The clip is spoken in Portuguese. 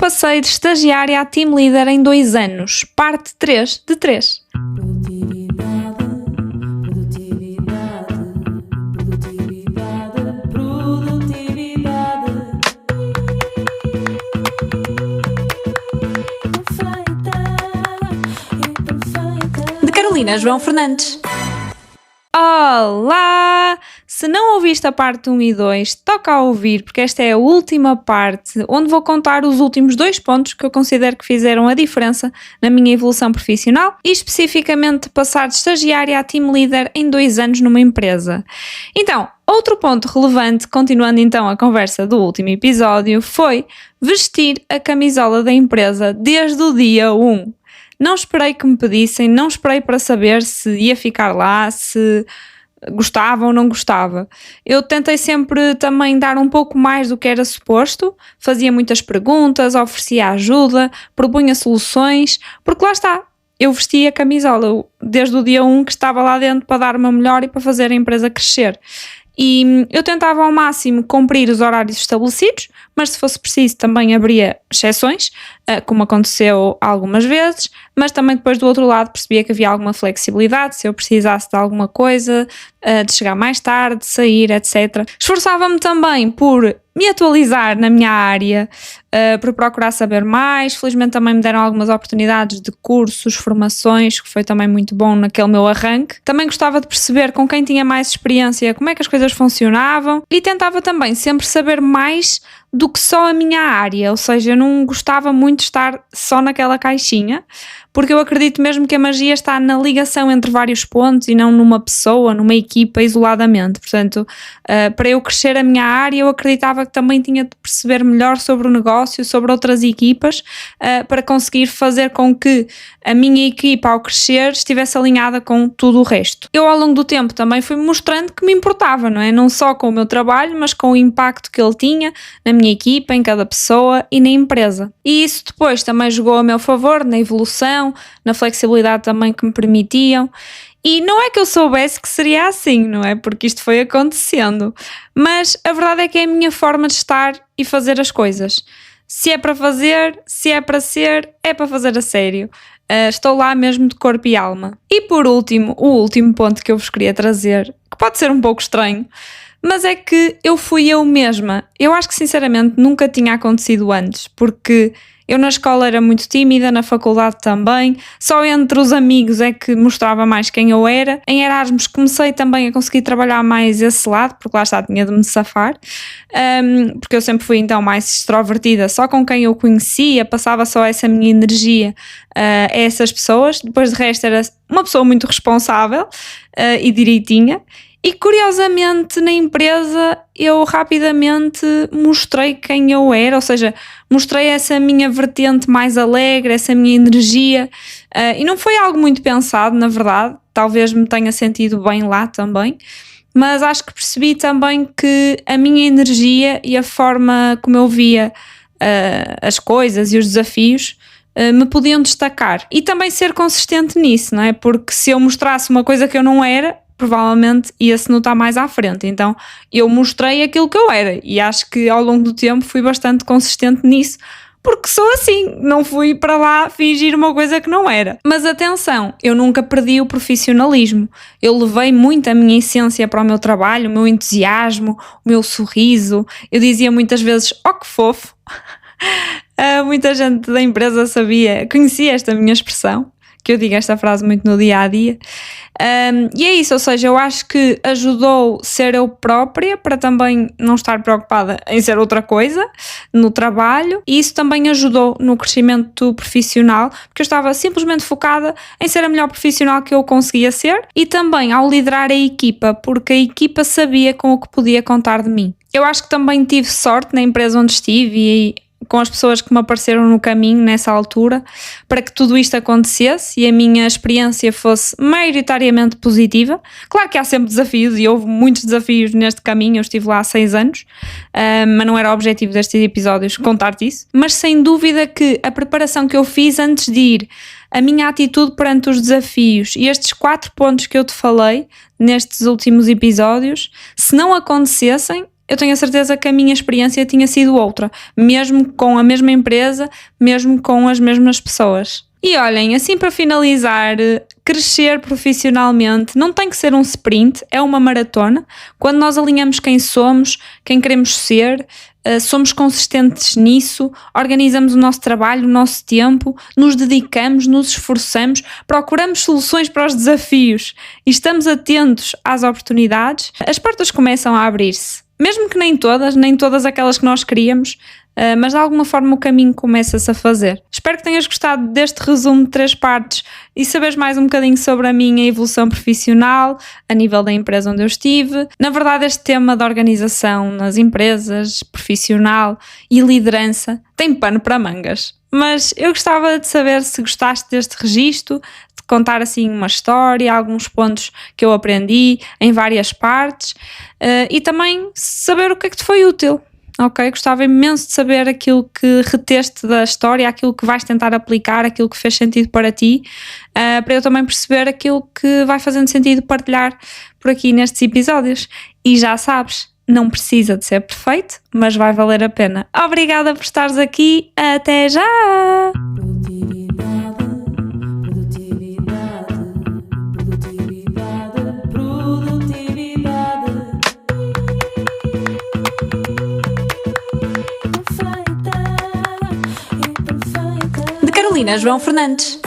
passei de estagiária a team leader em 2 anos, parte 3 de 3. De Carolina João Fernandes. Olá! Se não ouviste a parte 1 e 2, toca a ouvir, porque esta é a última parte, onde vou contar os últimos 2 pontos que eu considero que fizeram a diferença na minha evolução profissional e especificamente passar de estagiária a team leader em 2 anos numa empresa. Então, outro ponto relevante, continuando então a conversa do último episódio, foi vestir a camisola da empresa desde o dia 1. Não esperei que me pedissem, não esperei para saber se ia ficar lá, se gostava ou não gostava. Eu tentei sempre também dar um pouco mais do que era suposto, fazia muitas perguntas, oferecia ajuda, propunha soluções, porque lá está, eu vestia a camisola desde o dia 1 que estava lá dentro para dar o meu melhor e para fazer a empresa crescer. E eu tentava ao máximo cumprir os horários estabelecidos, mas se fosse preciso também abria exceções, como aconteceu algumas vezes, mas também depois do outro lado percebia que havia alguma flexibilidade, se eu precisasse de alguma coisa, de chegar mais tarde, de sair, etc. Esforçava-me também por me atualizar na minha área, por procurar saber mais. Felizmente também me deram algumas oportunidades de cursos, formações, que foi também muito bom naquele meu arranque. Também gostava de perceber com quem tinha mais experiência como é que as coisas funcionavam e tentava também sempre saber mais do que só a minha área, ou seja, eu não gostava muito de estar só naquela caixinha, porque eu acredito mesmo que a magia está na ligação entre vários pontos e não numa pessoa, numa equipa isoladamente. Portanto, para eu crescer a minha área, eu acreditava que também tinha de perceber melhor sobre o negócio, sobre outras equipas, para conseguir fazer com que a minha equipa, ao crescer, estivesse alinhada com tudo o resto. Eu, ao longo do tempo, também fui mostrando que me importava, não é? Não só com o meu trabalho, mas com o impacto que ele tinha na minha equipa, em cada pessoa e na empresa. E isso depois também jogou a meu favor na evolução, na flexibilidade também que me permitiam. E não é que eu soubesse que seria assim, não é? Porque isto foi acontecendo. Mas a verdade é que é a minha forma de estar e fazer as coisas. Se é para fazer, se é para ser, é para fazer a sério. Estou lá mesmo de corpo e alma. E por último, o último ponto que eu vos queria trazer, que pode ser um pouco estranho, mas é que eu fui eu mesma. Eu acho que sinceramente nunca tinha acontecido antes, porque eu na escola era muito tímida, na faculdade também, só entre os amigos é que mostrava mais quem eu era. Em Erasmus comecei também a conseguir trabalhar mais esse lado, porque lá está, tinha de me safar, porque eu sempre fui então mais extrovertida, só com quem eu conhecia, passava só essa minha energia a essas pessoas. Depois de resto era uma pessoa muito responsável e direitinha. E curiosamente na empresa eu rapidamente mostrei quem eu era, ou seja, mostrei essa minha vertente mais alegre, essa minha energia, e não foi algo muito pensado, na verdade, talvez me tenha sentido bem lá também, mas acho que percebi também que a minha energia e a forma como eu via as coisas e os desafios me podiam destacar e também ser consistente nisso, não é? Porque se eu mostrasse uma coisa que eu não era, provavelmente ia-se notar mais à frente. Então eu mostrei aquilo que eu era e acho que ao longo do tempo fui bastante consistente nisso, porque sou assim, não fui para lá fingir uma coisa que não era. Mas atenção, eu nunca perdi o profissionalismo, eu levei muito a minha essência para o meu trabalho, o meu entusiasmo, o meu sorriso. Eu dizia muitas vezes, oh que fofo. Muita gente da empresa conhecia esta minha expressão, que eu digo esta frase muito no dia a dia, e é isso, ou seja, eu acho que ajudou ser eu própria para também não estar preocupada em ser outra coisa no trabalho, e isso também ajudou no crescimento profissional, porque eu estava simplesmente focada em ser a melhor profissional que eu conseguia ser e também ao liderar a equipa, porque a equipa sabia com o que podia contar de mim. Eu acho que também tive sorte na empresa onde estive e com as pessoas que me apareceram no caminho nessa altura, para que tudo isto acontecesse e a minha experiência fosse maioritariamente positiva. Claro que há sempre desafios e houve muitos desafios neste caminho, eu estive lá há 6 anos, mas não era o objetivo destes episódios contar-te isso. Mas sem dúvida que a preparação que eu fiz antes de ir, a minha atitude perante os desafios e estes 4 pontos que eu te falei nestes últimos episódios, se não acontecessem, eu tenho a certeza que a minha experiência tinha sido outra, mesmo com a mesma empresa, mesmo com as mesmas pessoas. E olhem, assim para finalizar, crescer profissionalmente não tem que ser um sprint, é uma maratona. Quando nós alinhamos quem somos, quem queremos ser, somos consistentes nisso, organizamos o nosso trabalho, o nosso tempo, nos dedicamos, nos esforçamos, procuramos soluções para os desafios e estamos atentos às oportunidades, as portas começam a abrir-se. Mesmo que nem todas aquelas que nós queríamos, mas de alguma forma o caminho começa-se a fazer. Espero que tenhas gostado deste resumo de 3 partes e saberes mais um bocadinho sobre a minha evolução profissional a nível da empresa onde eu estive. Na verdade, este tema da organização nas empresas, profissional e liderança tem pano para mangas. Mas eu gostava de saber se gostaste deste registro, de contar assim uma história, alguns pontos que eu aprendi em várias partes e também saber o que é que te foi útil. Ok, gostava imenso de saber aquilo que reteste da história, aquilo que vais tentar aplicar, aquilo que fez sentido para ti, para eu também perceber aquilo que vai fazendo sentido partilhar por aqui nestes episódios. E já sabes, não precisa de ser perfeito, mas vai valer a pena. Obrigada por estares aqui, até já! Carolina João Fernandes.